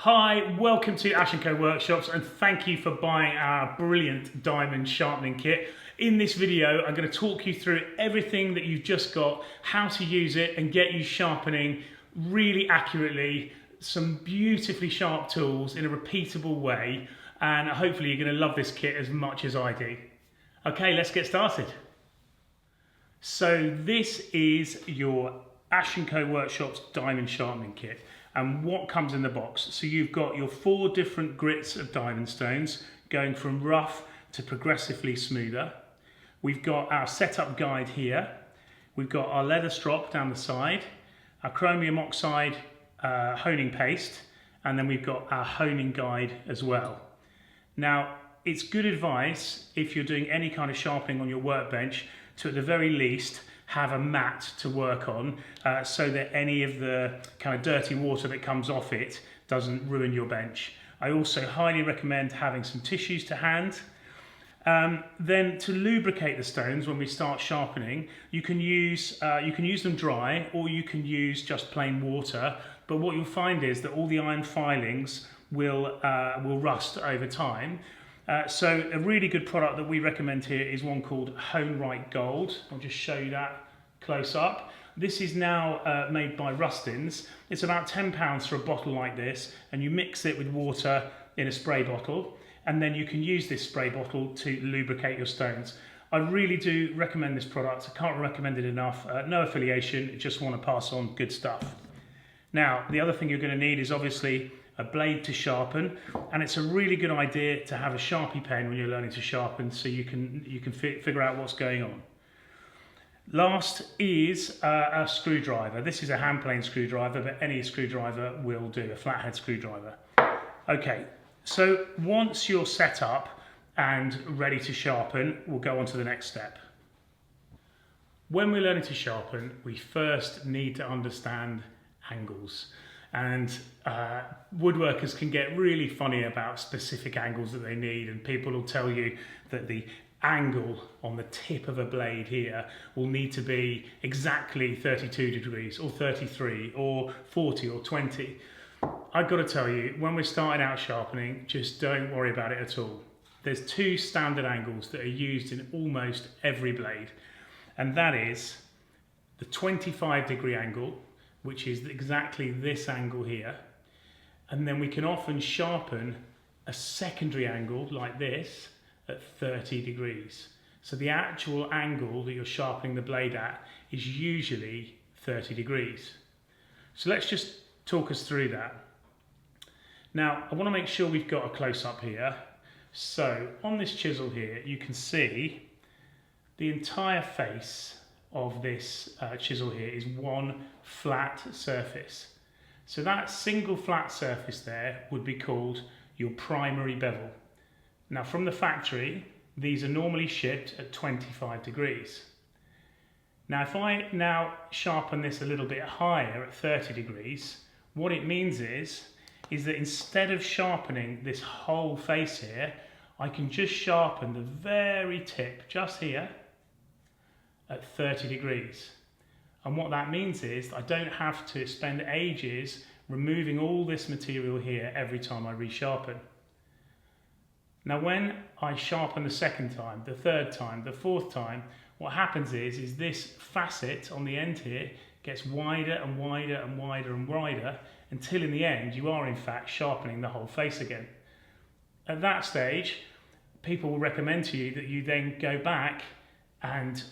Hi, welcome to Ash & Co Workshops, and thank you for buying our brilliant diamond sharpening kit. In this video, I'm going to talk you through everything that you've just got, how to use it and get you sharpening really accurately, some beautifully sharp tools in a repeatable way, and hopefully you're going to love this kit as much as I do. Okay, let's get started. So this is your Ash & Co Workshops diamond sharpening kit. And what comes in the box? So you've got your 4 different grits of diamond stones going from rough to progressively smoother. We've got our setup guide here. We've got our leather strop down the side, our chromium oxide honing paste, and then we've got our honing guide as well. Now, it's good advice if you're doing any kind of sharpening on your workbench to at the very least have a mat to work on so that any of the kind of dirty water that comes off it doesn't ruin your bench. I also highly recommend having some tissues to hand. Then to lubricate the stones when we start sharpening, you can use them dry, or you can use just plain water, but what you'll find is that all the iron filings will rust over time. So a really good product that we recommend here is one called Hone Right Gold. I'll just show you that close up. This is now made by Rustin's. It's about £10 for a bottle like this, and you mix it with water in a spray bottle, and then you can use this spray bottle to lubricate your stones. I really do recommend this product. I can't recommend it enough. No affiliation, just want to pass on good stuff. Now, the other thing you're going to need is obviously a blade to sharpen, and it's a really good idea to have a Sharpie pen when you're learning to sharpen so you can figure out what's going on. Last is a screwdriver. This is a hand plane screwdriver, but any screwdriver will do, a flathead screwdriver. Okay, so once you're set up and ready to sharpen, we'll go on to the next step. When we're learning to sharpen, we first need to understand angles. And woodworkers can get really funny about specific angles that they need, and people will tell you that the angle on the tip of a blade here will need to be exactly 32 degrees or 33 or 40 or 20. I've got to tell you, when we're starting out sharpening, just don't worry about it at all. There's 2 standard angles that are used in almost every blade, and that is the 25-degree angle, which is exactly this angle here, and then we can often sharpen a secondary angle like this at 30 degrees. So the actual angle that you're sharpening the blade at is usually 30 degrees. So let's just talk us through that. Now, I want to make sure we've got a close-up here. So on this chisel here, you can see the entire face of this chisel here is one flat surface. So that single flat surface there would be called your primary bevel. Now from the factory, these are normally shipped at 25 degrees. Now if I now sharpen this a little bit higher at 30 degrees, what it means is that instead of sharpening this whole face here, I can just sharpen the very tip, just here, at 30 degrees. And what that means is I don't have to spend ages removing all this material here every time I resharpen. Now when I sharpen the second time, the third time, the fourth time, what happens is this facet on the end here gets wider and wider and wider and wider until in the end you are in fact sharpening the whole face again. At that stage, people will recommend to you that you then go back and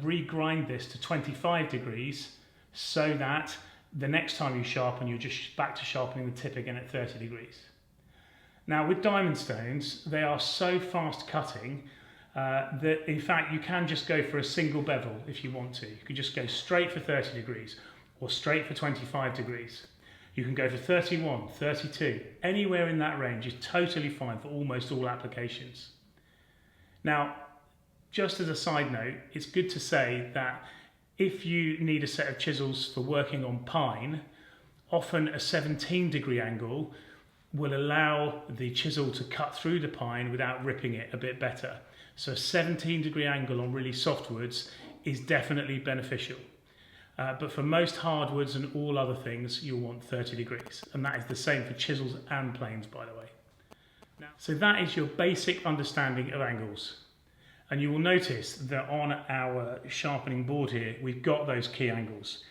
regrind this to 25 degrees so that the next time you sharpen, you're just back to sharpening the tip again at 30 degrees. Now with diamond stones, they are so fast cutting that in fact you can just go for a single bevel if you want to. You can just go straight for 30 degrees or straight for 25 degrees. You can go for 31, 32, anywhere in that range is totally fine for almost all applications. Now, just as a side note, it's good to say that if you need a set of chisels for working on pine, often a 17-degree angle will allow the chisel to cut through the pine without ripping it a bit better. So a 17-degree angle on really soft woods is definitely beneficial. but for most hardwoods and all other things, you'll want 30 degrees. And that is the same for chisels and planes, by the way. So that is your basic understanding of angles. And you will notice that on our sharpening board here, we've got those key angles.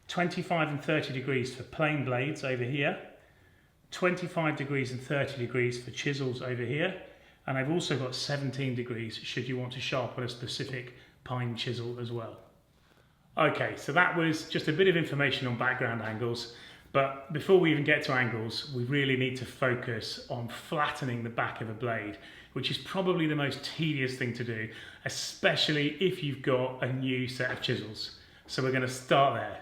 25 and 30 degrees for plane blades over here, 25 degrees and 30 degrees for chisels over here, and I've also got 17 degrees should you want to sharpen a specific pine chisel as well. Okay, so that was just a bit of information on background angles, but before we even get to angles, we really need to focus on flattening the back of a blade, which is probably the most tedious thing to do, especially if you've got a new set of chisels. So we're going to start there.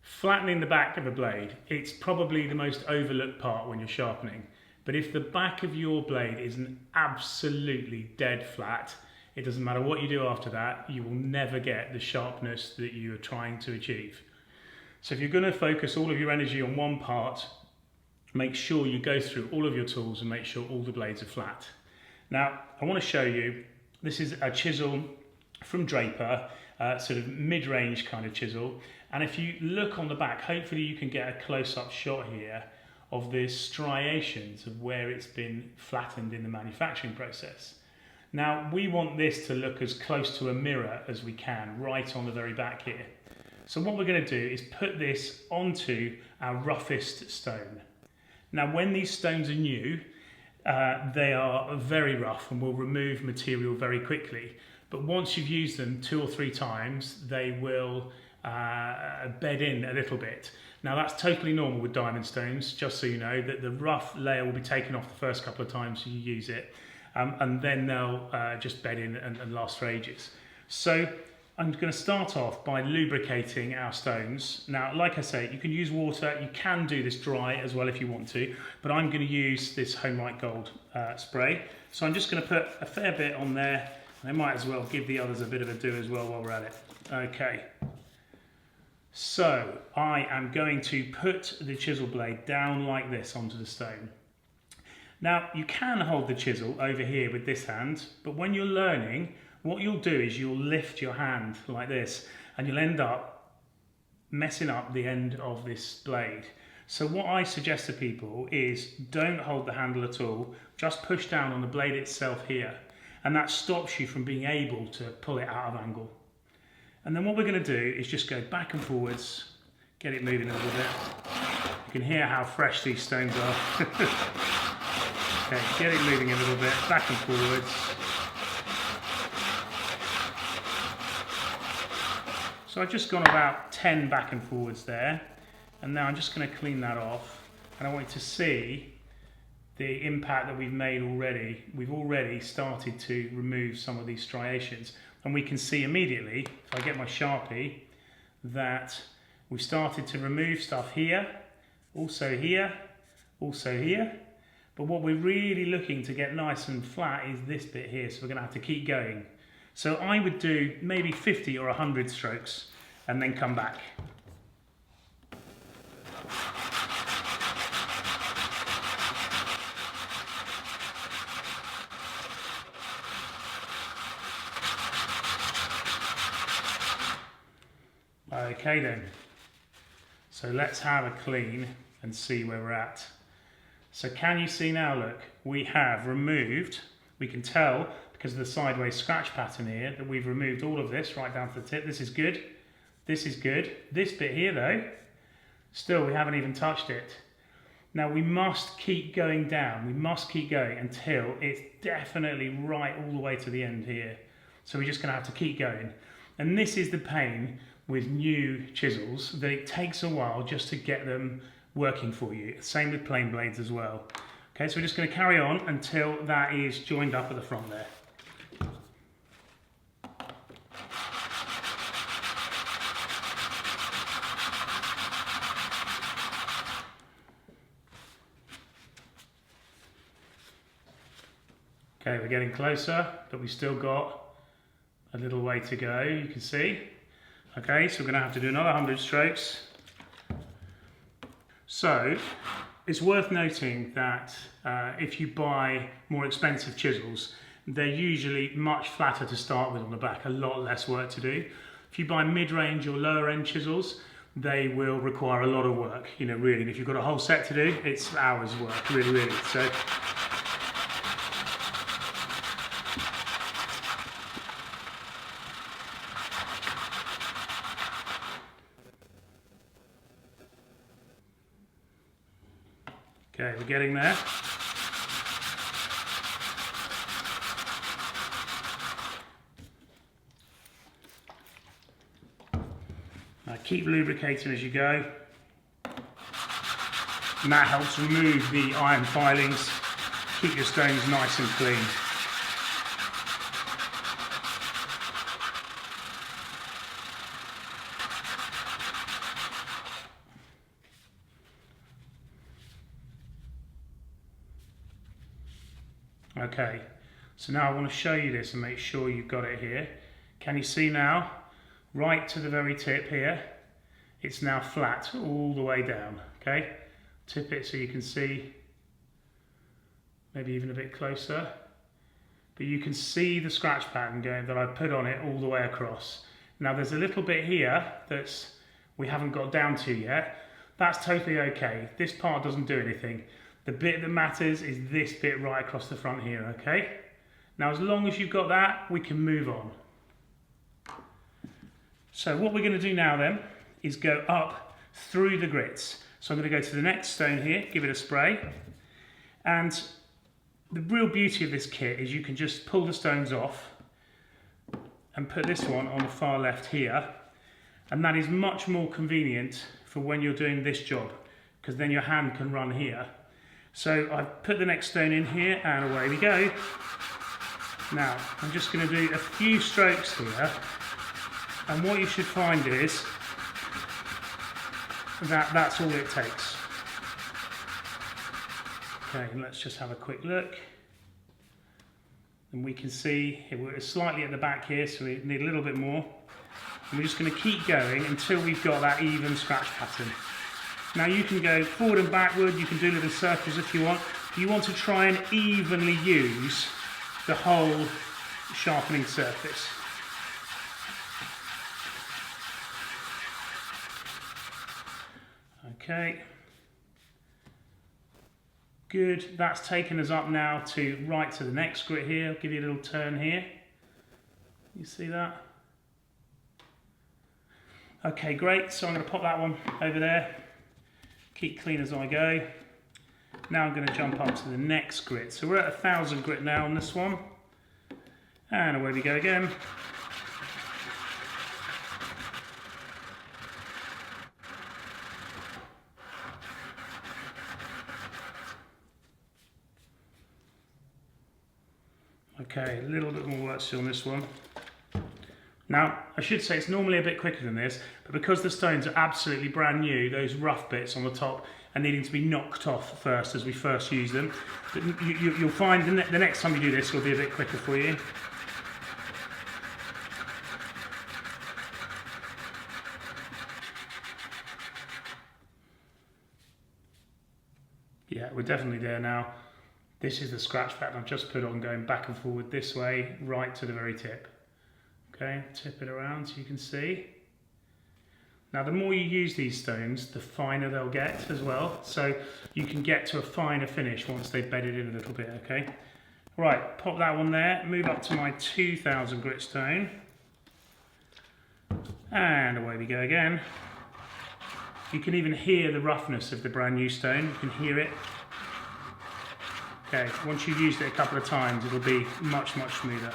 Flattening the back of a blade, it's probably the most overlooked part when you're sharpening. But if the back of your blade is an absolutely dead flat, it doesn't matter what you do after that, you will never get the sharpness that you are trying to achieve. So if you're going to focus all of your energy on one part, make sure you go through all of your tools and make sure all the blades are flat. Now, I want to show you, this is a chisel from Draper, sort of mid-range kind of chisel. And if you look on the back, hopefully you can get a close-up shot here of the striations of where it's been flattened in the manufacturing process. Now, we want this to look as close to a mirror as we can, right on the very back here. So what we're going to do is put this onto our roughest stone. Now, when these stones are new, they are very rough and will remove material very quickly. But once you've used them 2 or 3 times, they will bed in a little bit. Now, that's totally normal with diamond stones, just so you know, that the rough layer will be taken off the first couple of times you use it, and then they'll just bed in and last for ages. So I'm going to start off by lubricating our stones. Now, like I say, you can use water, you can do this dry as well if you want to, but I'm going to use this Homelight Gold spray. So I'm just going to put a fair bit on there, and I might as well give the others a bit of a do as well while we're at it. Okay. So I am going to put the chisel blade down like this onto the stone. Now, you can hold the chisel over here with this hand, but when you're learning, what you'll do is you'll lift your hand like this and you'll end up messing up the end of this blade. So what I suggest to people is don't hold the handle at all, just push down on the blade itself here, and that stops you from being able to pull it out of angle. And then what we're going to do is just go back and forwards, get it moving a little bit. You can hear how fresh these stones are. Okay, get it moving a little bit, back and forwards. So I've just gone about 10 back and forwards there, and now I'm just going to clean that off, and I want you to see the impact that we've made already. We've already started to remove some of these striations, and we can see immediately, if I get my Sharpie, that we've started to remove stuff here, also here, also here. But what we're really looking to get nice and flat is this bit here, so we're going to have to keep going. So I would do maybe 50 or 100 strokes and then come back. Okay then, so let's have a clean and see where we're at. So can you see now, look, we have removed, we can tell because of the sideways scratch pattern here that we've removed all of this right down to the tip. This is good, this is good. This bit here though, still we haven't even touched it. Now we must keep going down, we must keep going until it's definitely right all the way to the end here. So we're just going to have to keep going. And this is the pain with new chisels, that it takes a while just to get them working for you. Same with plain blades as well. Okay, so we're just going to carry on until that is joined up at the front there. Okay, we're getting closer, but we've still got a little way to go, you can see. Okay, so we're going to have to do another 100 strokes. So it's worth noting that if you buy more expensive chisels, they're usually much flatter to start with on the back, a lot less work to do. If If you buy mid-range or lower end chisels, they will require a lot of work, you know, really. And if you've got a whole set to do, it's hours work, really, really. So, okay, we're getting there. Now keep lubricating as you go, and that helps remove the iron filings, keep your stones nice and clean. Okay, so now I want to show you this and make sure you've got it here. Can you see now? Right to the very tip here, it's now flat all the way down, okay? Tip it so you can see, maybe even a bit closer. But you can see the scratch pattern going that I put on it all the way across. Now there's a little bit here that's we haven't got down to yet. That's totally okay. This part doesn't do anything. The bit that matters is this bit right across the front here, okay? Now as long as you've got that, we can move on. So what we're going to do now then is go up through the grits. So I'm going to go to the next stone here, give it a spray. And the real beauty of this kit is you can just pull the stones off and put this one on the far left here. And that is much more convenient for when you're doing this job, because then your hand can run here. So I've put the next stone in here and away we go. Now I'm just going to do a few strokes here. And what you should find is that that's all it takes. Okay, let's just have a quick look. And we can see we're slightly at the back here, so we need a little bit more. And we're just going to keep going until we've got that even scratch pattern. Now you can go forward and backward, you can do little circles if you want. You want to try and evenly use the whole sharpening surface. Okay, good. That's taken us up now to right to the next grit here. I'll give you a little turn here. You see that? Okay, great. So I'm going to pop that one over there. Keep clean as I go. Now I'm going to jump up to the next grit. So we're at 1000 grit now on this one. And away we go again. Okay, a little bit more work still on this one. Now, I should say it's normally a bit quicker than this, but because the stones are absolutely brand new, those rough bits on the top are needing to be knocked off first as we first use them. But you'll find the next time you do this will be a bit quicker for you. Yeah, we're definitely there now. This is the scratch pattern I've just put on, going back and forward this way, right to the very tip. Okay, tip it around so you can see. Now the more you use these stones, the finer they'll get as well. So you can get to a finer finish once they've bedded in a little bit, okay? Right, pop that one there, move up to my 2000 grit stone. And away we go again. You can even hear the roughness of the brand new stone, you can hear it. Okay, once you've used it a couple of times, it'll be much, much smoother.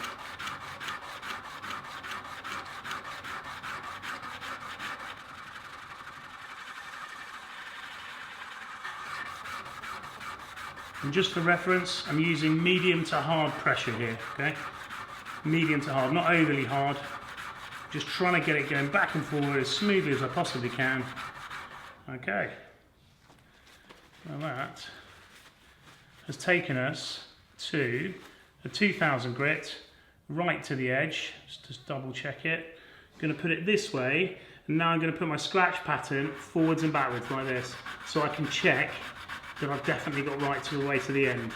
And just for reference, I'm using medium to hard pressure here, okay? Medium to hard, not overly hard. Just trying to get it going back and forward as smoothly as I possibly can. Okay. Well, that has taken us to a 2000 grit, right to the edge. Just double check it. I'm going to put it this way, and now I'm going to put my scratch pattern forwards and backwards like this, so I can check that I've definitely got right to the way to the end.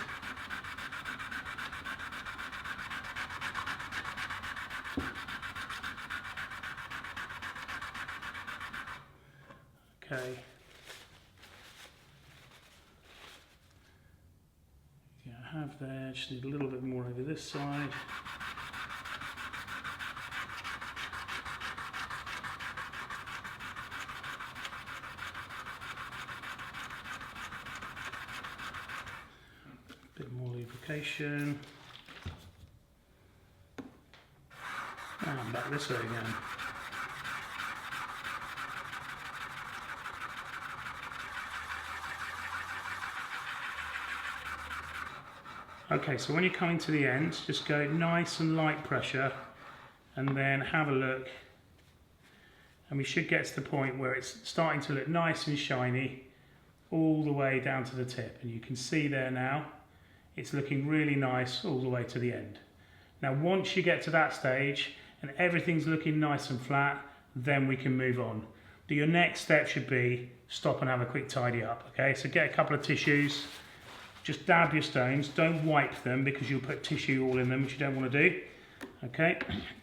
have there. Just need a little bit more over this side. A bit more lubrication. And back this way again. Okay, so when you're coming to the end, just go nice and light pressure and then have a look. And we should get to the point where it's starting to look nice and shiny all the way down to the tip. And you can see there now, it's looking really nice all the way to the end. Now, once you get to that stage and everything's looking nice and flat, then we can move on. But your next step should be stop and have a quick tidy up. Okay, so get a couple of tissues. Just dab your stones, don't wipe them because you'll put tissue all in them, which you don't want to do. Okay,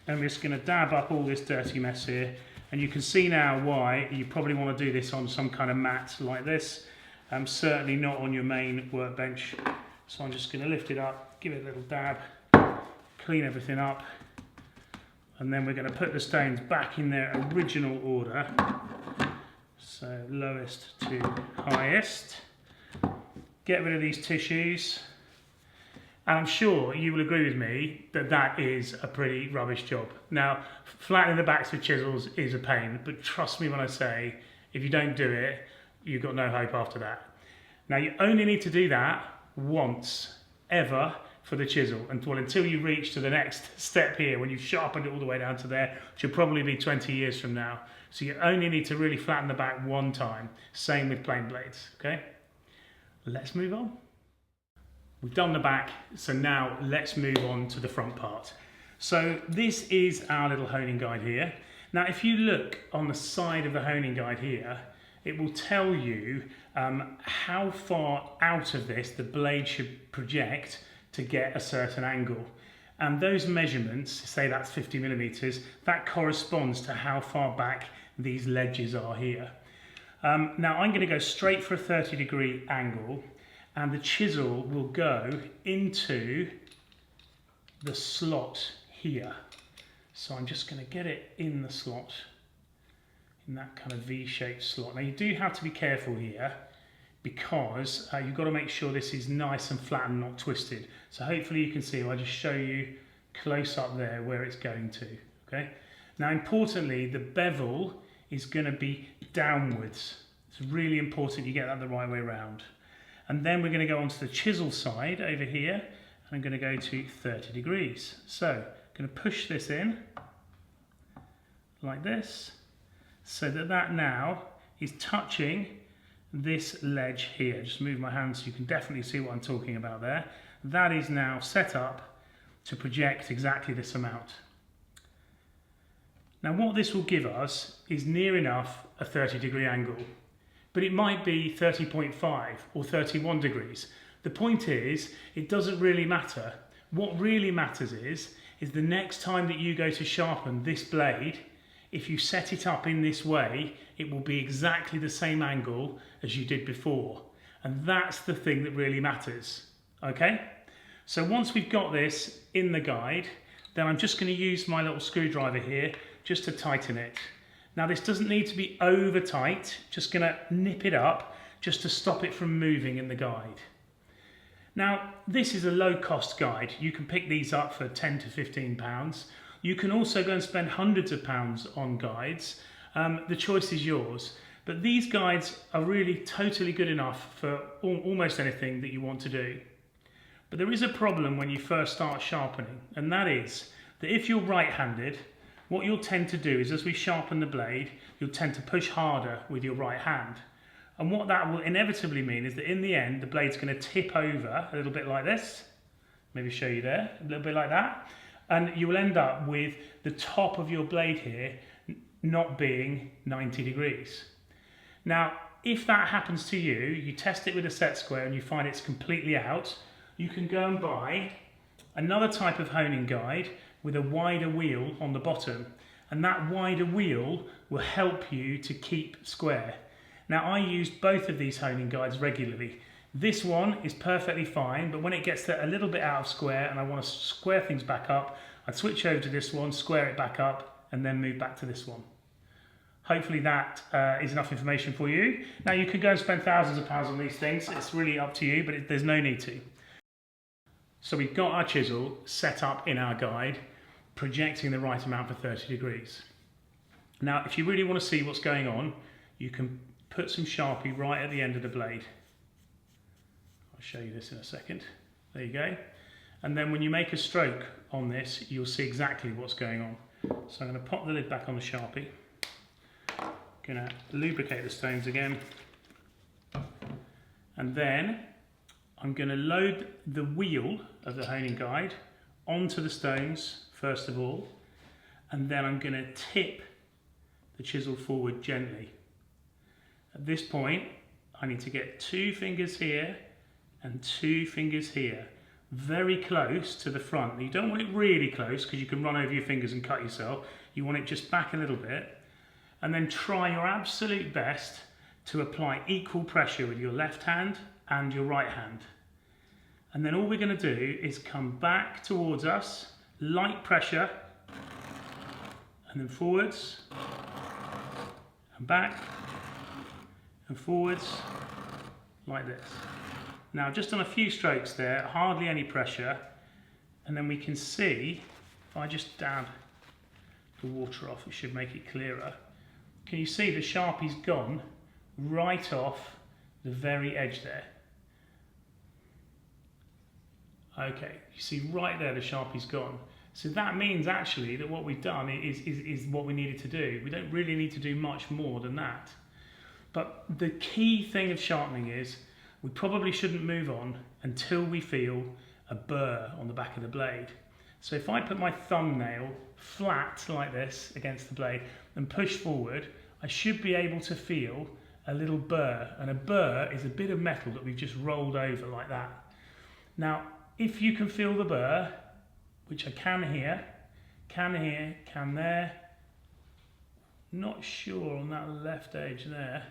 I'm just going to dab up all this dirty mess here, and you can see now why you probably want to do this on some kind of mat like this. Certainly not on your main workbench. So I'm just going to lift it up, give it a little dab, clean everything up, and then we're going to put the stones back in their original order. So lowest to highest. Get rid of these tissues, and I'm sure you will agree with me that that is a pretty rubbish job. Now, flattening the backs with chisels is a pain, but trust me when I say, if you don't do it, you've got no hope after that. Now, you only need to do that once, ever, for the chisel, until you reach to the next step here, when you've sharpened it all the way down to there, which will probably be 20 years from now. So you only need to really flatten the back one time. Same with plain blades, okay? Let's move on. We've done the back, so now let's move on to the front part. So this is our little honing guide here. Now, if you look on the side of the honing guide here, it will tell you how far out of this the blade should project to get a certain angle. And those measurements, say that's 50 millimeters, that corresponds to how far back these ledges are here. Now I'm going to go straight for a 30-degree angle, and the chisel will go into the slot here. So I'm just going to get it in the slot, in that kind of V-shaped slot. Now you do have to be careful here because you've got to make sure this is nice and flat and not twisted. So hopefully you can see, I'll just show you close up there where it's going to. Okay. Now importantly, the bevel is going to be downwards. It's really important you get that the right way around. And then we're going to go onto the chisel side over here, and I'm going to go to 30 degrees. So I'm going to push this in like this, so that that now is touching this ledge here. Just move my hand so you can definitely see what I'm talking about there. That is now set up to project exactly this amount. Now what this will give us is near enough a 30-degree angle, but it might be 30.5 or 31 degrees. The point is, it doesn't really matter. What really matters is the next time that you go to sharpen this blade, if you set it up in this way, it will be exactly the same angle as you did before. And that's the thing that really matters, okay? So once we've got this in the guide, then I'm just going to use my little screwdriver here just to tighten it. Now this doesn't need to be over tight, just going to nip it up just to stop it from moving in the guide. Now this is a low cost guide. You can pick these up for 10 to 15 pounds. You can also go and spend hundreds of pounds on guides. The choice is yours. But these guides are really totally good enough for almost anything that you want to do. But there is a problem when you first start sharpening, and that is that if you're right-handed, what you'll tend to do is, as we sharpen the blade, you'll tend to push harder with your right hand. And what that will inevitably mean is that in the end, the blade's going to tip over a little bit like this. Maybe show you there, a little bit like that. And you will end up with the top of your blade here not being 90 degrees. Now, if that happens to you, you test it with a set square and you find it's completely out, you can go and buy another type of honing guide with a wider wheel on the bottom, and that wider wheel will help you to keep square. Now I use both of these honing guides regularly. This one is perfectly fine, but when it gets to a little bit out of square and I want to square things back up, I'd switch over to this one, square it back up, and then move back to this one. Hopefully that is enough information for you. Now you could go and spend thousands of pounds on these things. It's really up to you, but there's no need to. So we've got our chisel set up in our guide, projecting the right amount for 30 degrees. Now, if you really want to see what's going on, you can put some Sharpie right at the end of the blade. I'll show you this in a second. There you go. And then when you make a stroke on this, you'll see exactly what's going on. So I'm going to pop the lid back on the Sharpie. Going to lubricate the stones again. And then I'm going to load the wheel of the honing guide onto the stones first of all, and then I'm going to tip the chisel forward gently. At this point I need to get 2 fingers here and 2 fingers here, very close to the front. You don't want it really close because you can run over your fingers and cut yourself. You want it just back a little bit, and then try your absolute best to apply equal pressure with your left hand and your right hand. And then all we're going to do is come back towards us, light pressure, and then forwards, and back, and forwards, like this. Now just on a few strokes there, hardly any pressure, and then we can see, if I just dab the water off, it should make it clearer. Can you see the Sharpie's gone right off the very edge there? Okay, you see right there the Sharpie's gone. So that means actually that what we've done is what we needed to do. We don't really need to do much more than that. But the key thing of sharpening is we probably shouldn't move on until we feel a burr on the back of the blade. So if I put my thumbnail flat like this against the blade and push forward, I should be able to feel a little burr. And a burr is a bit of metal that we've just rolled over like that. Now, if you can feel the burr, which I can here, can there, not sure on that left edge there.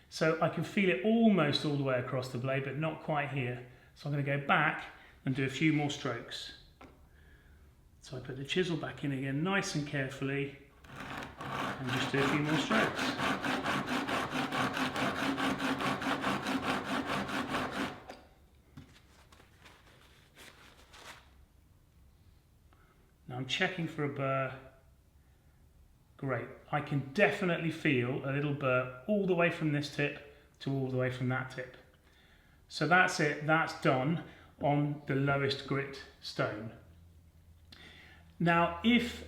So I can feel it almost all the way across the blade, but not quite here. So I'm going to go back and do a few more strokes. So I put the chisel back in again nice and carefully and just do a few more strokes. Now I'm checking for a burr. Great. I can definitely feel a little burr all the way from this tip to all the way from that tip. So that's it. That's done on the lowest grit stone. Now, if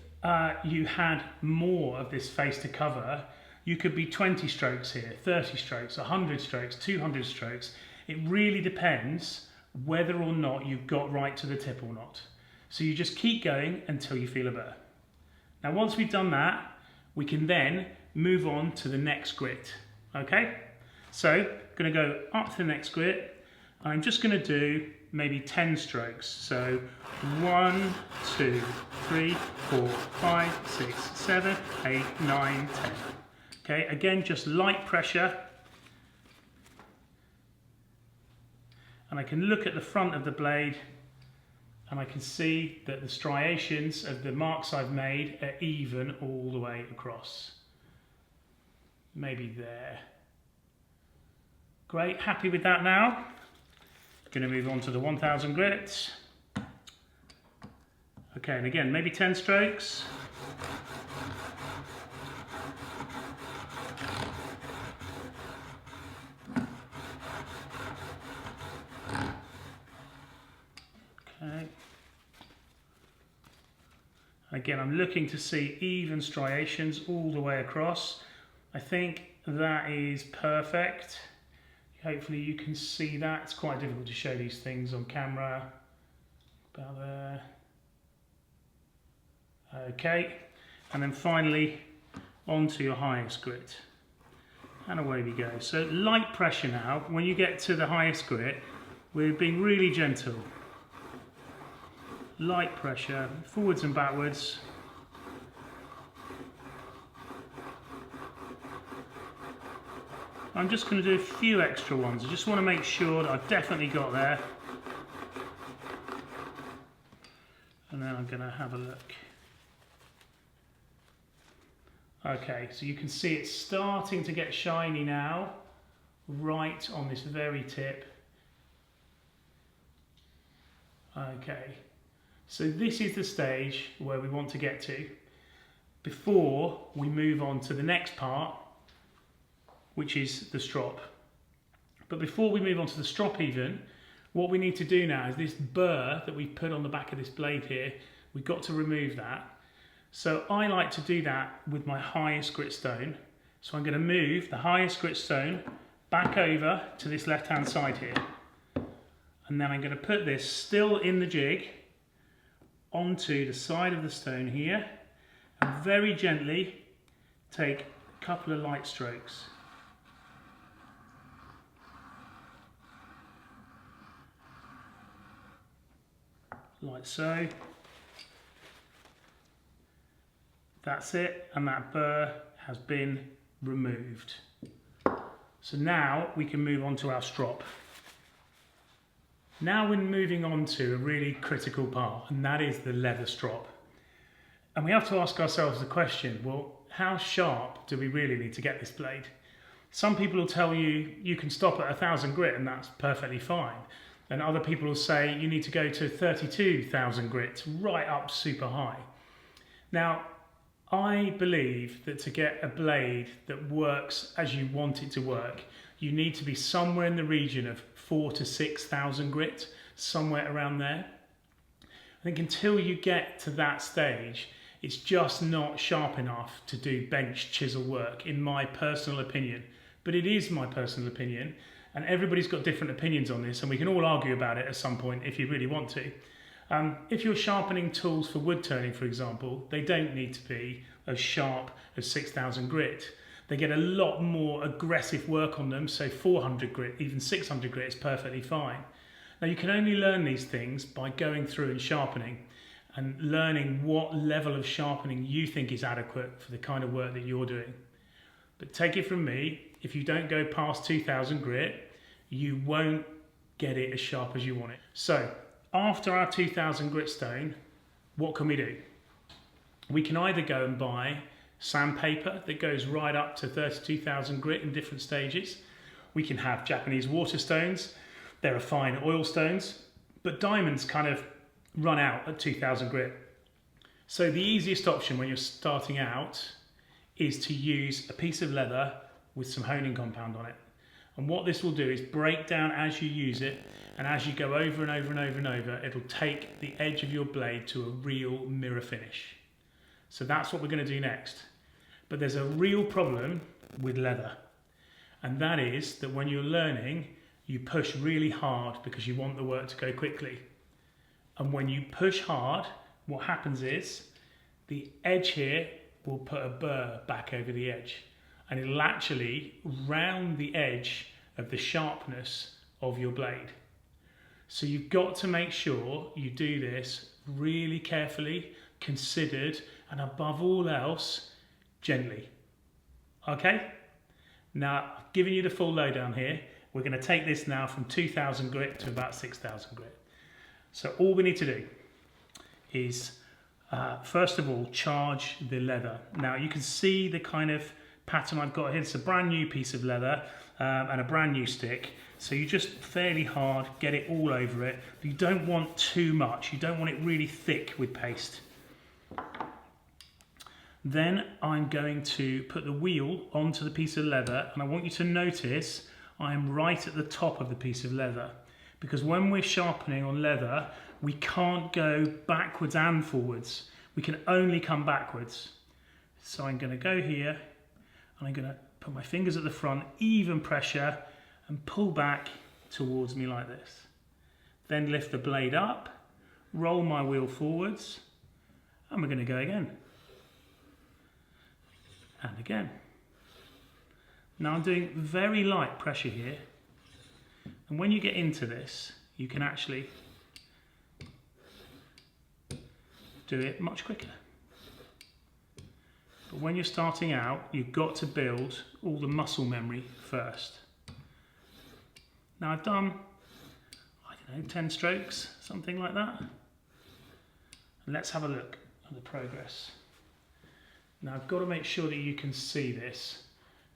you had more of this face to cover, you could be 20 strokes here, 30 strokes, 100 strokes, 200 strokes. It really depends whether or not you've got right to the tip or not. So you just keep going until you feel a burr. Now, once we've done that, we can then move on to the next grit. Okay? So, I'm going to go up to the next grit. I'm just going to do maybe 10 strokes. So 1, 2, 3, 4, 5, 6, 7, 8, 9, 10. Okay, again, just light pressure. And I can look at the front of the blade and I can see that the striations of the marks I've made are even all the way across. Maybe there. Great, happy with that now. Going to move on to the 1000 grits. Okay, and again, maybe 10 strokes. Okay. Again, I'm looking to see even striations all the way across. I think that is perfect. Hopefully you can see that. It's quite difficult to show these things on camera. About there. Okay, and then finally onto your highest grit. And away we go. So light pressure now. When you get to the highest grit, we're being really gentle. Light pressure, forwards and backwards. I'm just going to do a few extra ones. I just want to make sure that I've definitely got there. And then I'm going to have a look. Okay, so you can see it's starting to get shiny now, right on this very tip. Okay, so this is the stage where we want to get to before we move on to the next part, which is the strop. But before we move on to the strop even, what we need to do now is this burr that we've put on the back of this blade here, we've got to remove that. So I like to do that with my highest grit stone. So I'm going to move the highest grit stone back over to this left hand side here. And then I'm going to put this still in the jig onto the side of the stone here and very gently take a couple of light strokes. Like so. That's it, and that burr has been removed. So now we can move on to our strop. Now we're moving on to a really critical part, and that is the leather strop. And we have to ask ourselves the question, well, how sharp do we really need to get this blade? Some people will tell you you can stop at 1,000 grit and that's perfectly fine. And other people will say you need to go to 32,000 grit, right up super high. Now, I believe that to get a blade that works as you want it to work, you need to be somewhere in the region of 4,000 to 6,000 grit, somewhere around there. I think until you get to that stage, it's just not sharp enough to do bench chisel work, in my personal opinion. But it is my personal opinion, and everybody's got different opinions on this, and we can all argue about it at some point if you really want to. If you're sharpening tools for wood turning, for example, they don't need to be as sharp as 6,000 grit. They get a lot more aggressive work on them, so 400 grit, even 600 grit is perfectly fine. Now you can only learn these things by going through and sharpening and learning what level of sharpening you think is adequate for the kind of work that you're doing. But take it from me, if you don't go past 2,000 grit, you won't get it as sharp as you want it. So, after our 2,000 grit stone, what can we do? We can either go and buy sandpaper that goes right up to 32,000 grit in different stages. We can have Japanese water stones. There are fine oil stones, but diamonds kind of run out at 2,000 grit. So the easiest option when you're starting out is to use a piece of leather with some honing compound on it. And what this will do is break down as you use it, and as you go over and over and over and over, it'll take the edge of your blade to a real mirror finish. So that's what we're going to do next. But there's a real problem with leather, and that is that when you're learning, you push really hard because you want the work to go quickly. And when you push hard, what happens is the edge here will put a burr back over the edge, and it'll actually round the edge of the sharpness of your blade. So you've got to make sure you do this really carefully, considered, and above all else, gently. Okay? Now, I've given you the full lowdown here. We're going to take this now from 2,000 grit to about 6,000 grit. So all we need to do is, first of all, charge the leather. Now, you can see the kind of pattern I've got here. It's a brand new piece of leather and a brand new stick. So you just fairly hard, get it all over it. But you don't want too much. You don't want it really thick with paste. Then I'm going to put the wheel onto the piece of leather, and I want you to notice I'm right at the top of the piece of leather, because when we're sharpening on leather, we can't go backwards and forwards. We can only come backwards. So I'm going to go here, and I'm going to put my fingers at the front, even pressure, and pull back towards me like this. Then lift the blade up, roll my wheel forwards, and we're going to go again. And again. Now I'm doing very light pressure here, and when you get into this, you can actually do it much quicker. But when you're starting out, you've got to build all the muscle memory first. Now I've done, I don't know, 10 strokes, something like that. And let's have a look at the progress. Now I've got to make sure that you can see this.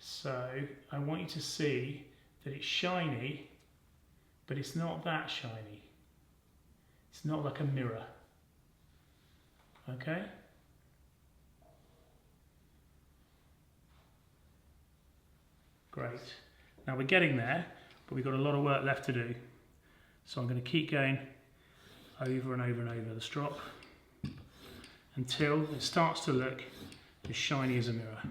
So I want you to see that it's shiny, but it's not that shiny. It's not like a mirror. Okay? Great. Now we're getting there, but we've got a lot of work left to do. So I'm going to keep going over and over and over the strop until it starts to look as shiny as a mirror.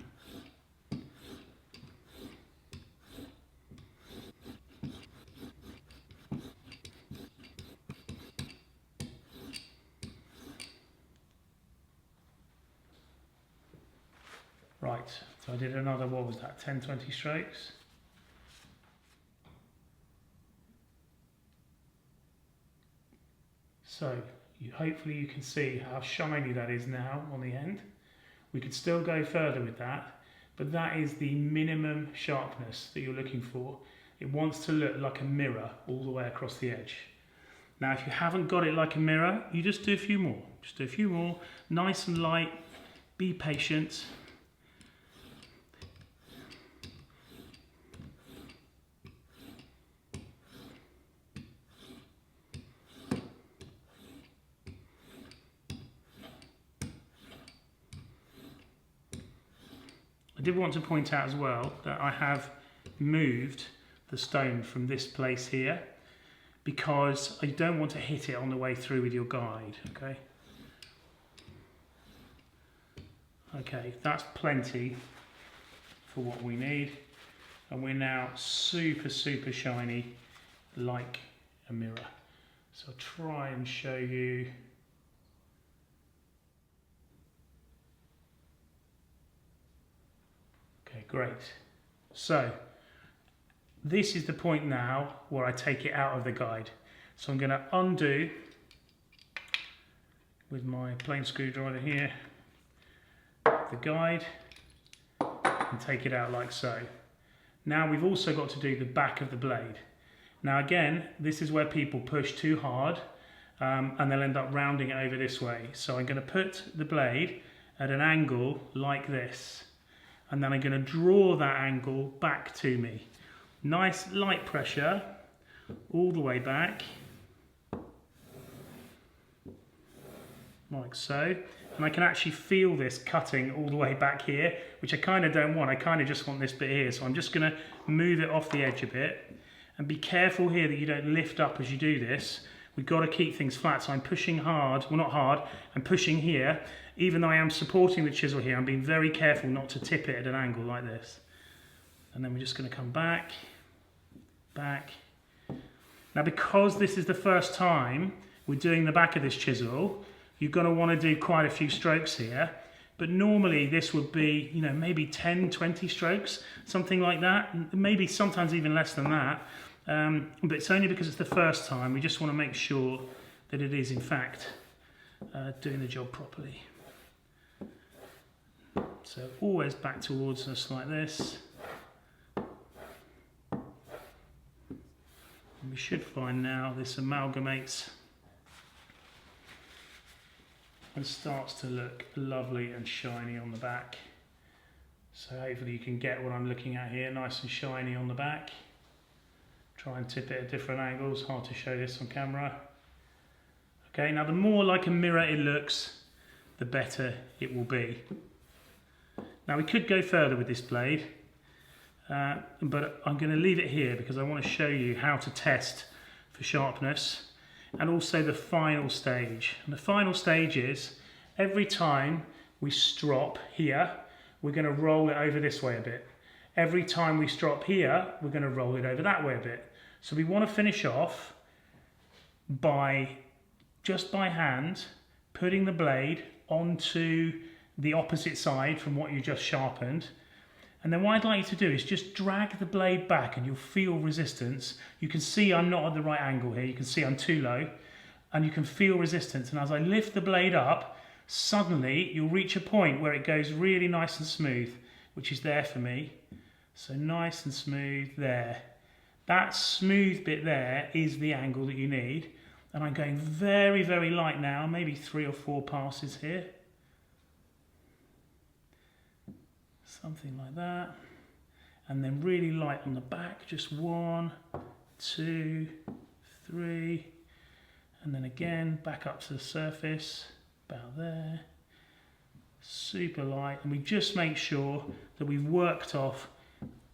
Right, so I did another, what was that, 10, 20 strokes? So hopefully you can see how shiny that is now on the end. We could still go further with that, but that is the minimum sharpness that you're looking for. It wants to look like a mirror all the way across the edge. Now if you haven't got it like a mirror, you just do a few more. Just do a few more, nice and light, be patient. I did want to point out as well that I have moved the stone from this place here because I don't want to hit it on the way through with your guide, okay? Okay, that's plenty for what we need. And we're now super, super shiny like a mirror. So I'll try and show you. Okay, great. So this is the point now where I take it out of the guide. So I'm going to undo with my plain screwdriver here the guide and take it out like so. Now we've also got to do the back of the blade. Now again, this is where people push too hard and they'll end up rounding it over this way. So I'm going to put the blade at an angle like this. And then I'm going to draw that angle back to me. Nice light pressure all the way back, like so. And I can actually feel this cutting all the way back here, which I kind of don't want. I kind of just want this bit here. So I'm just going to move it off the edge a bit. And be careful here that you don't lift up as you do this. We've got to keep things flat. So I'm pushing hard, well not hard, I'm pushing here. Even though I am supporting the chisel here, I'm being very careful not to tip it at an angle like this. And then we're just going to come back, back. Now because this is the first time we're doing the back of this chisel, you're going to want to do quite a few strokes here. But normally this would be, you know, maybe 10, 20 strokes, something like that. Maybe sometimes even less than that. But it's only because it's the first time. We just want to make sure that it is in fact doing the job properly. So always back towards us like this. And we should find now this amalgamates and starts to look lovely and shiny on the back. So hopefully you can get what I'm looking at here, nice and shiny on the back. Try and tip it at different angles, hard to show this on camera. Okay, now the more like a mirror it looks, the better it will be. Now we could go further with this blade, but I'm going to leave it here because I want to show you how to test for sharpness and also the final stage. And the final stage is every time we strop here, we're going to roll it over this way a bit. Every time we strop here, we're going to roll it over that way a bit. So we want to finish off by, just by hand, putting the blade onto the opposite side from what you just sharpened. And then what I'd like you to do is just drag the blade back and you'll feel resistance. You can see I'm not at the right angle here. You can see I'm too low and you can feel resistance. And as I lift the blade up, suddenly you'll reach a point where it goes really nice and smooth, which is there for me. So nice and smooth there. That smooth bit there is the angle that you need. And I'm going very, very light now, maybe 3 or 4 passes here. Something like that. And then really light on the back, just 1, 2, 3. And then again, back up to the surface, about there. Super light. And we just make sure that we've worked off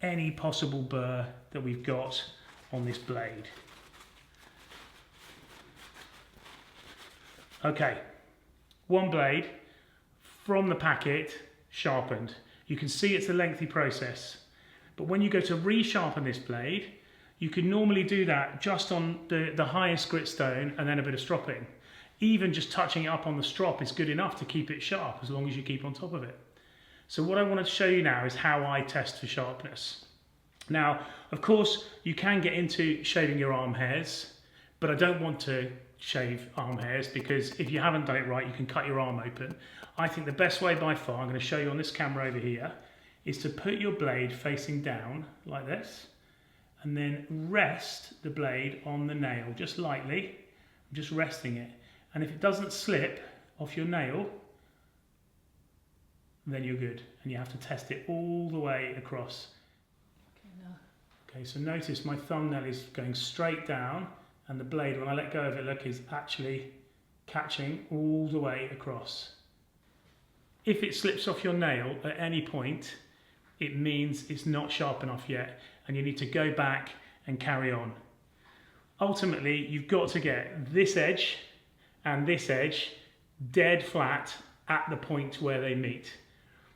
any possible burr that we've got on this blade. Okay, one blade from the packet, sharpened. You can see it's a lengthy process, but when you go to resharpen this blade, you can normally do that just on the highest grit stone and then a bit of stropping. Even just touching it up on the strop is good enough to keep it sharp as long as you keep on top of it. So what I want to show you now is how I test for sharpness. Now, of course, you can get into shaving your arm hairs, but I don't want to shave arm hairs because if you haven't done it right, you can cut your arm open. I think the best way by far, I'm going to show you on this camera over here, is to put your blade facing down like this and then rest the blade on the nail just lightly, just resting it. And if it doesn't slip off your nail, then you're good. And you have to test it all the way across. Okay, so notice my thumbnail is going straight down and the blade, when I let go of it, look, is actually catching all the way across. If it slips off your nail at any point, it means it's not sharp enough yet and you need to go back and carry on. Ultimately, you've got to get this edge and this edge dead flat at the point where they meet.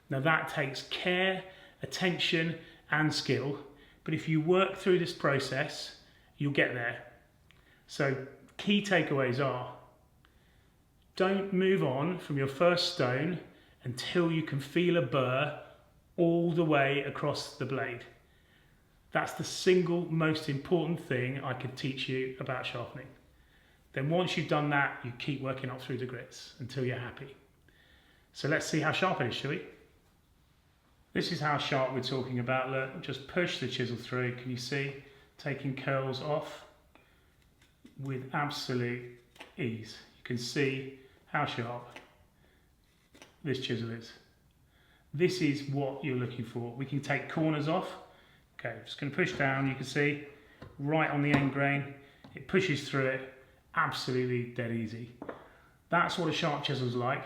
Now that takes care, attention and skill, but if you work through this process, you'll get there. So key takeaways are, don't move on from your first stone until you can feel a burr all the way across the blade. That's the single most important thing I could teach you about sharpening. Then once you've done that, you keep working up through the grits until you're happy. So let's see how sharp it is, shall we? This is how sharp we're talking about. Look, just push the chisel through. Can you see? Taking curls off with absolute ease. You can see how sharp this chisel is. This is what you're looking for. We can take corners off. Okay, just going to push down. You can see right on the end grain. It pushes through it. Absolutely dead easy. That's what a sharp chisel's like.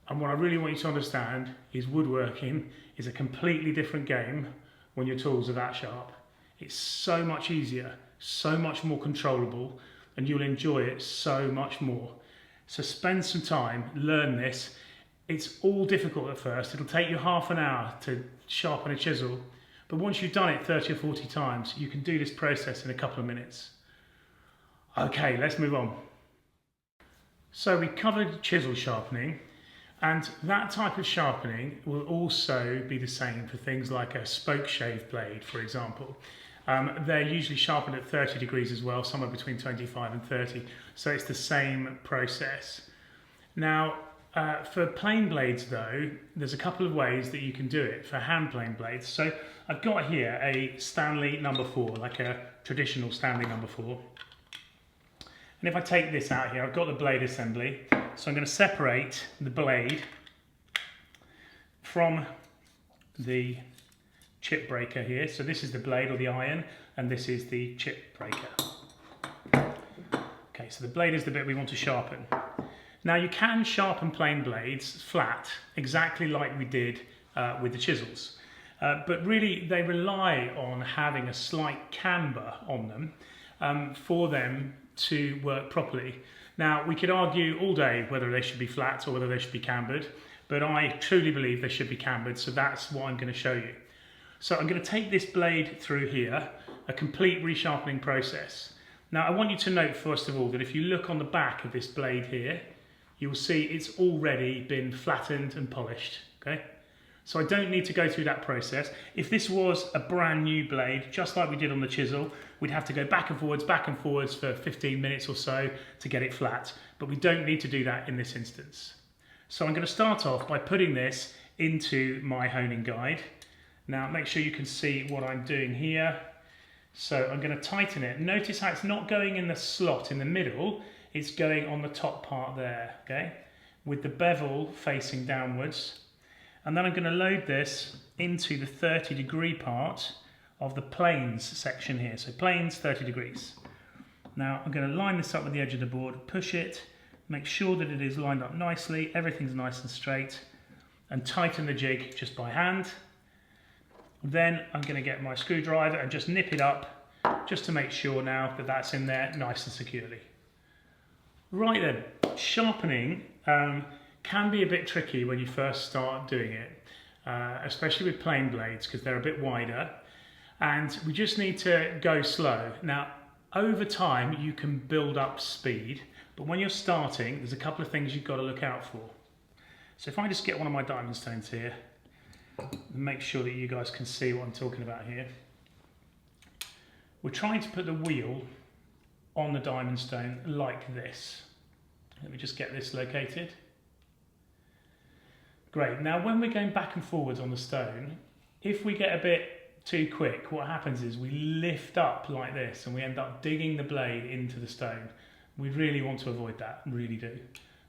And what I really want you to understand is woodworking is a completely different game when your tools are that sharp. It's so much easier, so much more controllable, and you'll enjoy it so much more. So spend some time, learn this. It's all difficult at first. It'll take you half an hour to sharpen a chisel, but once you've done it 30 or 40 times, you can do this process in a couple of minutes. Okay, let's move on. So we covered chisel sharpening, and that type of sharpening will also be the same for things like a spoke shave blade, for example. They're usually sharpened at 30 degrees as well, somewhere between 25 and 30, so it's the same process. Now, for plain blades though, there's a couple of ways that you can do it for hand plane blades. So I've got here a Stanley number 4, like a traditional Stanley number 4. And if I take this out here, I've got the blade assembly. So I'm going to separate the blade from the chip breaker here. So this is the blade or the iron, and this is the chip breaker. Okay, so the blade is the bit we want to sharpen. Now you can sharpen plain blades flat, exactly like we did with the chisels. But really they rely on having a slight camber on them for them to work properly. Now we could argue all day whether they should be flat or whether they should be cambered, but I truly believe they should be cambered, so that's what I'm going to show you. So I'm going to take this blade through here, a complete resharpening process. Now I want you to note first of all that if you look on the back of this blade here, you'll see it's already been flattened and polished, okay? So I don't need to go through that process. If this was a brand new blade, just like we did on the chisel, we'd have to go back and forwards for 15 minutes or so to get it flat. But we don't need to do that in this instance. So I'm going to start off by putting this into my honing guide. Now make sure you can see what I'm doing here. So I'm going to tighten it. Notice how it's not going in the slot in the middle, it's going on the top part there, okay? With the bevel facing downwards. And then I'm going to load this into the 30-degree part of the planes section here. So planes, 30 degrees. Now I'm going to line this up with the edge of the board, push it, make sure that it is lined up nicely, everything's nice and straight, and tighten the jig just by hand. Then I'm going to get my screwdriver and just nip it up, just to make sure now that that's in there nice and securely. Right then, sharpening can be a bit tricky when you first start doing it, especially with plane blades because they're a bit wider, and we just need to go slow. Now, over time you can build up speed, but when you're starting, there's a couple of things you've got to look out for. So if I just get one of my diamond stones here, and make sure that you guys can see what I'm talking about here. We're trying to put the wheel on the diamond stone like this. Let me just get this located. Great, now when we're going back and forwards on the stone, if we get a bit too quick, what happens is we lift up like this and we end up digging the blade into the stone. We really want to avoid that, really do.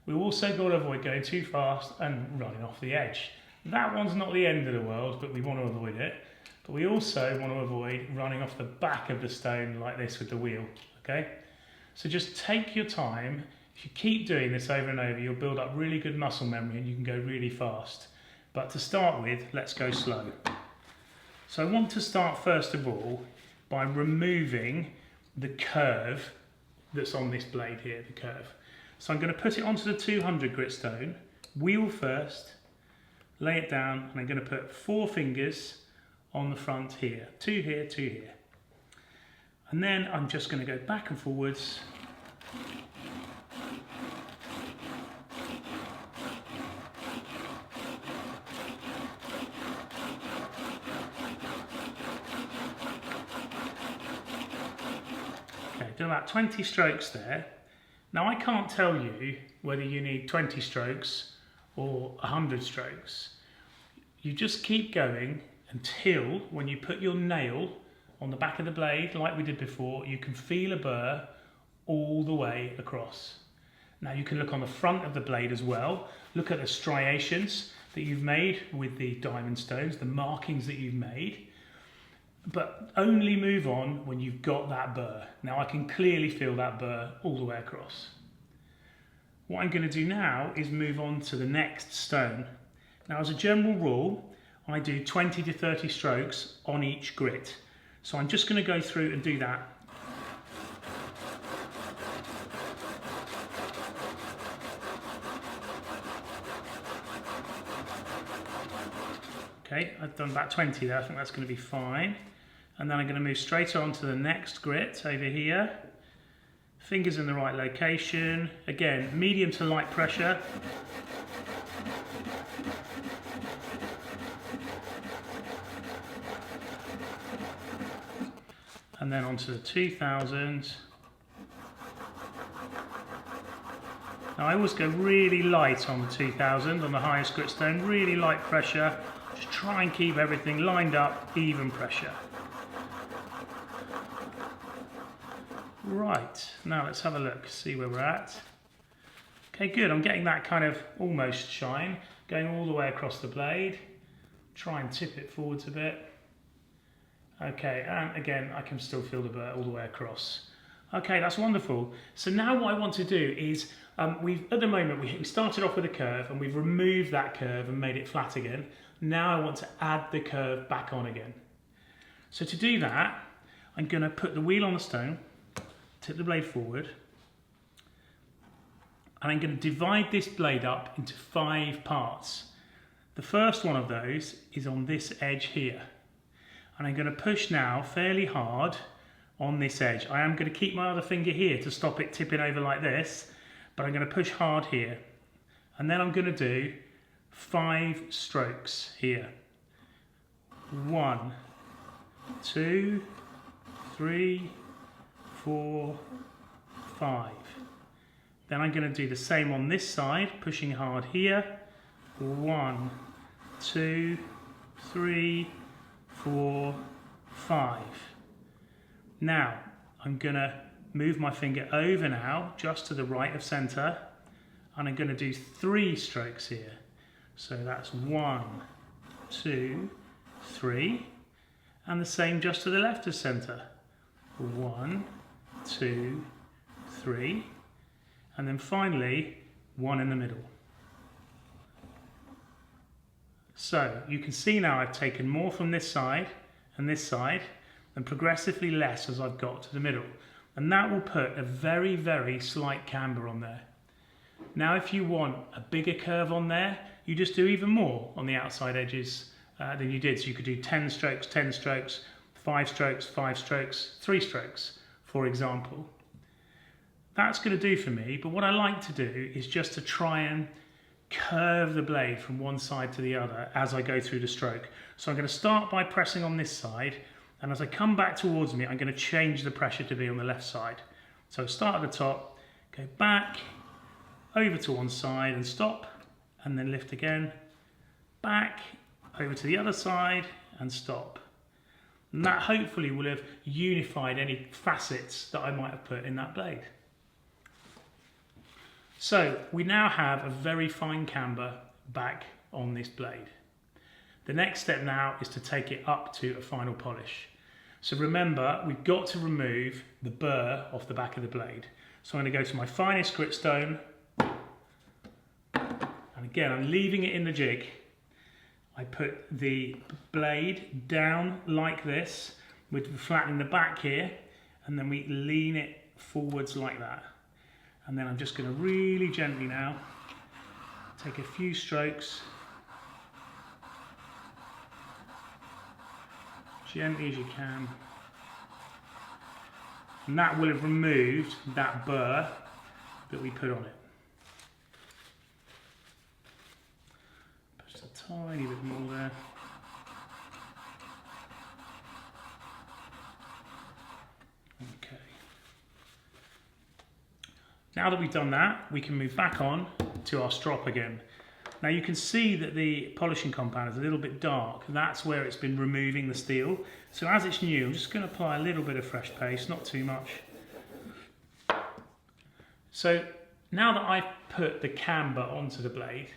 We also got to avoid going too fast and running off the edge. That one's not the end of the world, but we want to avoid it. But we also want to avoid running off the back of the stone like this with the wheel, okay? So just take your time. If you keep doing this over and over, you'll build up really good muscle memory and you can go really fast. But to start with, let's go slow. So I want to start first of all by removing the curve that's on this blade here, the curve. So I'm going to put it onto the 200 grit stone, wheel first, lay it down, and I'm going to put 4 fingers on the front here, 2 here, 2 here. And then I'm just going to go back and forwards. Okay, do about 20 strokes there. Now I can't tell you whether you need 20 strokes or 100 strokes. You just keep going until when you put your nail on the back of the blade like we did before, you can feel a burr all the way across. Now you can look on the front of the blade as well, look at the striations that you've made with the diamond stones, the markings that you've made, but only move on when you've got that burr. Now I can clearly feel that burr all the way across. What I'm going to do now is move on to the next stone. Now as a general rule, I do 20 to 30 strokes on each grit. So I'm just going to go through and do that. Okay, I've done about 20 there, I think that's going to be fine. And then I'm going to move straight on to the next grit over here. Fingers in the right location. Again, medium to light pressure. And then onto the 2000. Now I always go really light on the 2000, on the highest grit stone, really light pressure. Just try and keep everything lined up, even pressure. Right, now let's have a look, see where we're at. Okay, good, I'm getting that kind of almost shine, going all the way across the blade. Try and tip it forwards a bit. Okay, and again, I can still feel the burr all the way across. Okay, that's wonderful. So now what I want to do is, at the moment we started off with a curve and we've removed that curve and made it flat again. Now I want to add the curve back on again. So to do that, I'm going to put the wheel on the stone, tip the blade forward, and I'm going to divide this blade up into 5 parts. The first one of those is on this edge here. And I'm going to push now fairly hard on this edge. I am going to keep my other finger here to stop it tipping over like this, but I'm going to push hard here. And then I'm going to do 5 strokes here. 1, 2, 3, 4, 5. Then I'm going to do the same on this side, pushing hard here. 1, 2, 3, 4, 5. Now I'm going to move my finger over now, just to the right of center, and I'm going to do 3 strokes here. So that's 1, 2, 3, and the same just to the left of center. 1, 2, 3, and then finally 1 in the middle. So you can see now I've taken more from this side and progressively less as I've got to the middle. And that will put a very, very slight camber on there. Now if you want a bigger curve on there, you just do even more on the outside edges than you did. So you could do 10 strokes, 10 strokes, 5 strokes, 5 strokes, 3 strokes, for example. That's going to do for me, but what I like to do is just to try and curve the blade from one side to the other as I go through the stroke. So I'm going to start by pressing on this side, and as I come back towards me, I'm going to change the pressure to be on the left side. So start at the top, go back, over to one side and stop, and then lift again, back, over to the other side and stop. And that hopefully will have unified any facets that I might have put in that blade. So we now have a very fine camber back on this blade. The next step now is to take it up to a final polish. So remember, we've got to remove the burr off the back of the blade. So I'm going to go to my finest gritstone, and again I'm leaving it in the jig. I put the blade down like this with flattening the back here, and then we lean it forwards like that. And then I'm just going to really gently now take a few strokes, gently as you can, and that will have removed that burr that we put on it. Just a tiny bit more there. Okay. Now that we've done that, we can move back on to our strop again. Now you can see that the polishing compound is a little bit dark. That's where it's been removing the steel. So as it's new, I'm just going to apply a little bit of fresh paste, not too much. So now that I've put the camber onto the blade,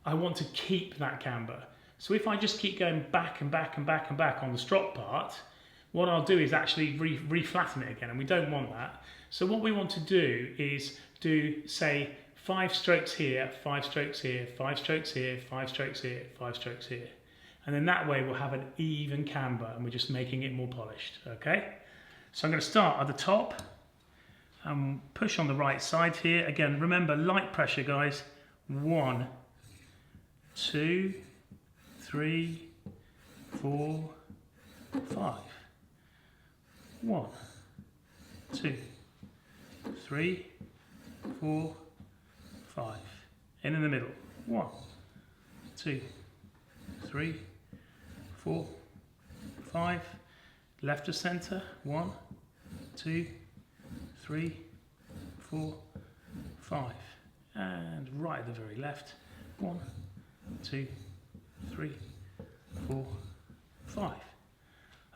I want to keep that camber. So if I just keep going back and back and back and back on the strop part, what I'll do is actually re-flatten it again, and we don't want that. So what we want to do is do, say, 5 strokes here, 5 strokes here, 5 strokes here, 5 strokes here, 5 strokes here. And then that way we'll have an even camber, and we're just making it more polished, okay? So I'm going to start at the top and push on the right side here. Again, remember, light pressure, guys. 1, 2, 3, 4, 5. 1, 2, 3, 4, 5. In the middle. 1, 2, 3, 4, 5. Left of center. 1, 2, 3, 4, 5. And right at the very left. 1, 2, 3, 4, 5.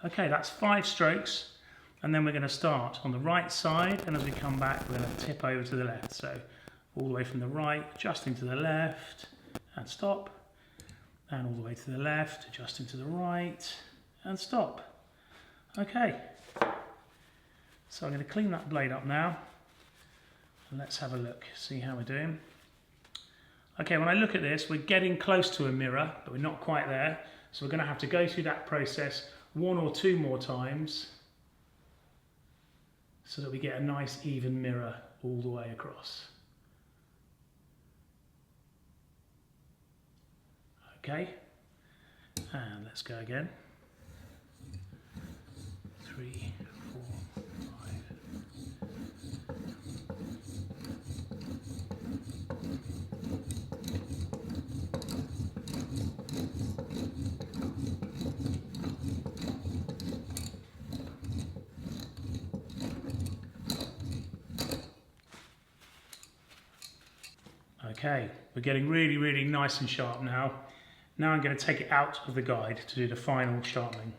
Okay, that's 5 strokes. And then we're going to start on the right side, and as we come back, we're going to tip over to the left. So all the way from the right, adjusting to the left, and stop. And all the way to the left, adjusting to the right, and stop. Okay. So I'm going to clean that blade up now. And let's have a look, see how we're doing. Okay, when I look at this, we're getting close to a mirror, but we're not quite there. So we're going to have to go through that process 1 or 2 more times, so that we get a nice even mirror all the way across. Okay, and let's go again. 3, 4, 5. Okay, we're getting really, really nice and sharp now. Now I'm going to take it out of the guide to do the final sharpening.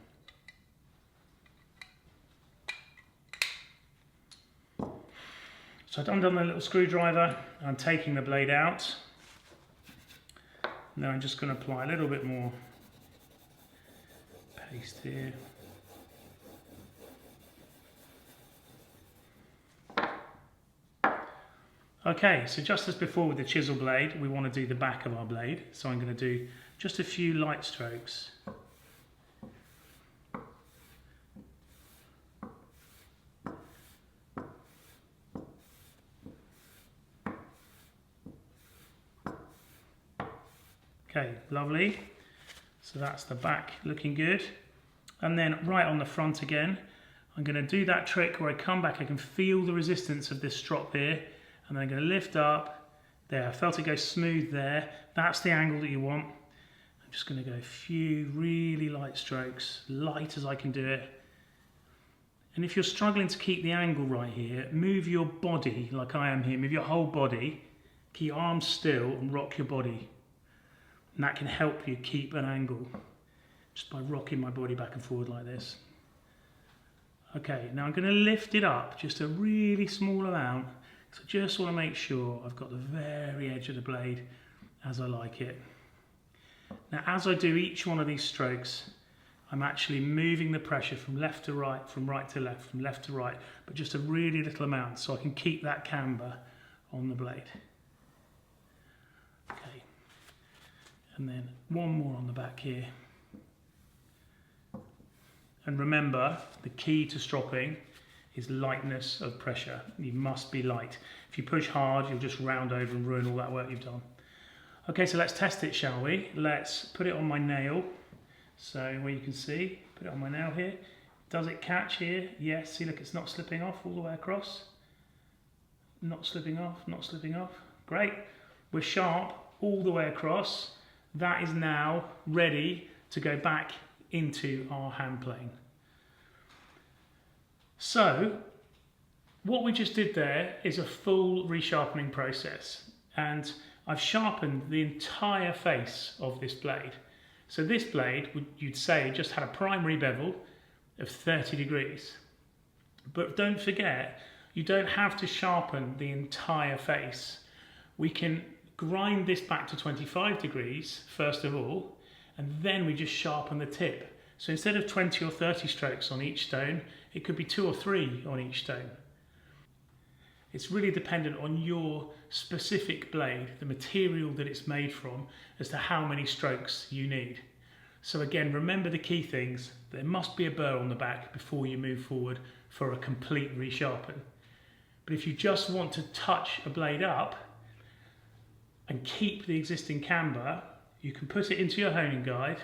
So I've undone the little screwdriver, I'm taking the blade out. Now I'm just going to apply a little bit more paste here. Okay, so just as before with the chisel blade, we want to do the back of our blade. So I'm going to do just a few light strokes. Okay, lovely. So that's the back looking good. And then right on the front again, I'm going to do that trick where I come back, I can feel the resistance of this strop here, and then I'm going to lift up. There, I felt it go smooth there. That's the angle that you want. I'm just going to go a few really light strokes, light as I can do it. And if you're struggling to keep the angle right here, move your body like I am here, move your whole body, keep your arms still and rock your body. And that can help you keep an angle just by rocking my body back and forward like this. Okay, now I'm going to lift it up just a really small amount. So I just want to make sure I've got the very edge of the blade as I like it. Now as I do each one of these strokes, I'm actually moving the pressure from left to right, from right to left, from left to right, but just a really little amount so I can keep that camber on the blade. Okay, and then one more on the back here. And remember, the key to stropping is lightness of pressure. You must be light. If you push hard, you'll just round over and ruin all that work you've done. Okay, so let's test it, shall we? Let's put it on my nail. So where you can see, put it on my nail here. Does it catch here? Yes, see, look, it's not slipping off all the way across. Not slipping off, not slipping off. Great. We're sharp all the way across. That is now ready to go back into our hand plane. So what we just did there is a full resharpening process, and I've sharpened the entire face of this blade. So this blade, you'd say, just had a primary bevel of 30 degrees. But don't forget, you don't have to sharpen the entire face. We can grind this back to 25 degrees first of all, and then we just sharpen the tip. So instead of 20 or 30 strokes on each stone, it could be 2 or 3 on each stone. It's really dependent on your specific blade, the material that it's made from, as to how many strokes you need. So again, remember the key things. There must be a burr on the back before you move forward for a complete resharpen. But if you just want to touch a blade up and keep the existing camber, you can put it into your honing guide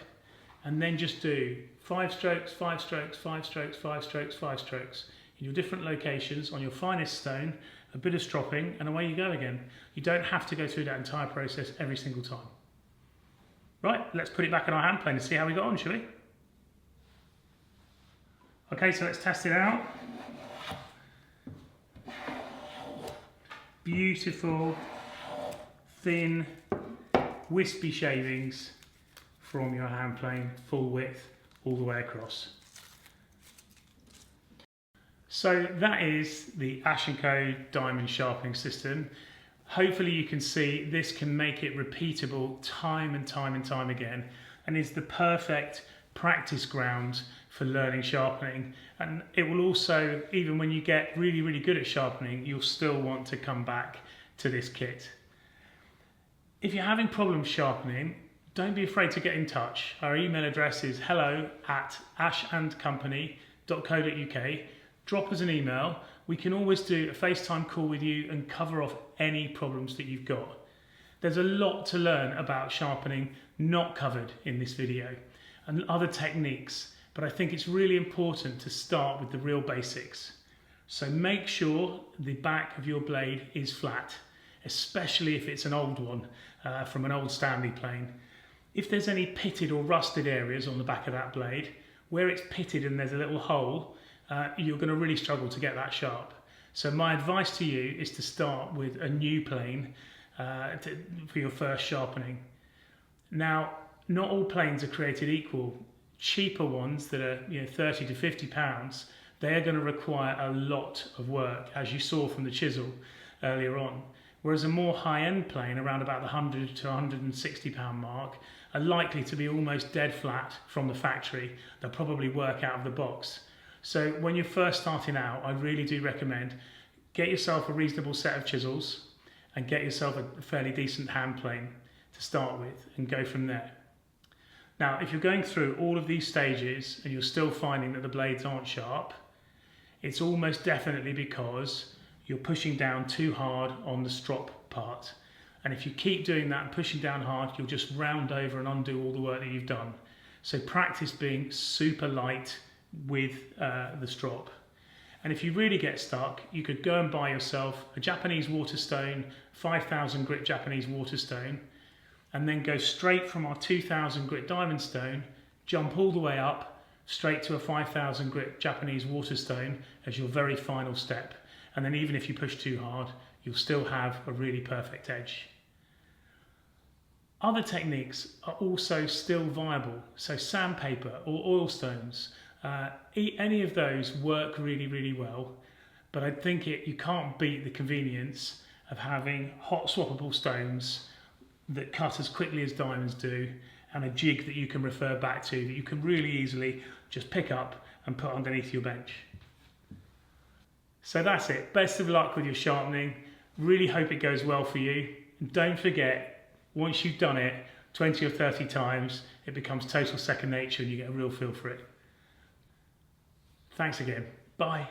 and then just do 5 strokes, 5 strokes, 5 strokes, 5 strokes, 5 strokes in your different locations on your finest stone, a bit of stropping, and away you go again. You don't have to go through that entire process every single time. Right, let's put it back in our hand plane and see how we got on, shall we? Okay, so let's test it out. Beautiful, thin, wispy shavings from your hand plane, full width, all the way across. So that is the Ash & Co diamond sharpening system. Hopefully you can see this can make it repeatable time and time and time again, and is the perfect practice ground for learning sharpening. And it will also, even when you get really, really good at sharpening, you'll still want to come back to this kit. If you're having problems sharpening, don't be afraid to get in touch. Our email address is hello@ashandcompany.co.uk. Drop us an email. We can always do a FaceTime call with you and cover off any problems that you've got. There's a lot to learn about sharpening not covered in this video, and other techniques, but I think it's really important to start with the real basics. So make sure the back of your blade is flat, especially if it's an old one from an old Stanley plane. If there's any pitted or rusted areas on the back of that blade, where it's pitted and there's a little hole, you're going to really struggle to get that sharp. So my advice to you is to start with a new plane for your first sharpening. Now, not all planes are created equal. Cheaper ones that are 30 to 50 pounds, they are going to require a lot of work, as you saw from the chisel earlier on. Whereas a more high-end plane, around about the 100 to 160 pound mark, are likely to be almost dead flat from the factory. They'll probably work out of the box. So when you're first starting out, I really do recommend get yourself a reasonable set of chisels and get yourself a fairly decent hand plane to start with and go from there. Now, if you're going through all of these stages and you're still finding that the blades aren't sharp, it's almost definitely because you're pushing down too hard on the strop part. And if you keep doing that and pushing down hard, you'll just round over and undo all the work that you've done. So practice being super light with the strop. And if you really get stuck, you could go and buy yourself a Japanese waterstone, 5,000 grit Japanese waterstone, and then go straight from our 2,000 grit diamond stone, jump all the way up, straight to a 5,000 grit Japanese waterstone as your very final step. And then even if you push too hard, you'll still have a really perfect edge. Other techniques are also still viable. So sandpaper or oil stones, any of those work really, really well. But I think you can't beat the convenience of having hot swappable stones that cut as quickly as diamonds do, and a jig that you can refer back to that you can really easily just pick up and put underneath your bench. So that's it. Best of luck with your sharpening. Really hope it goes well for you. And don't forget, once you've done it 20 or 30 times, it becomes total second nature and you get a real feel for it. Thanks again. Bye.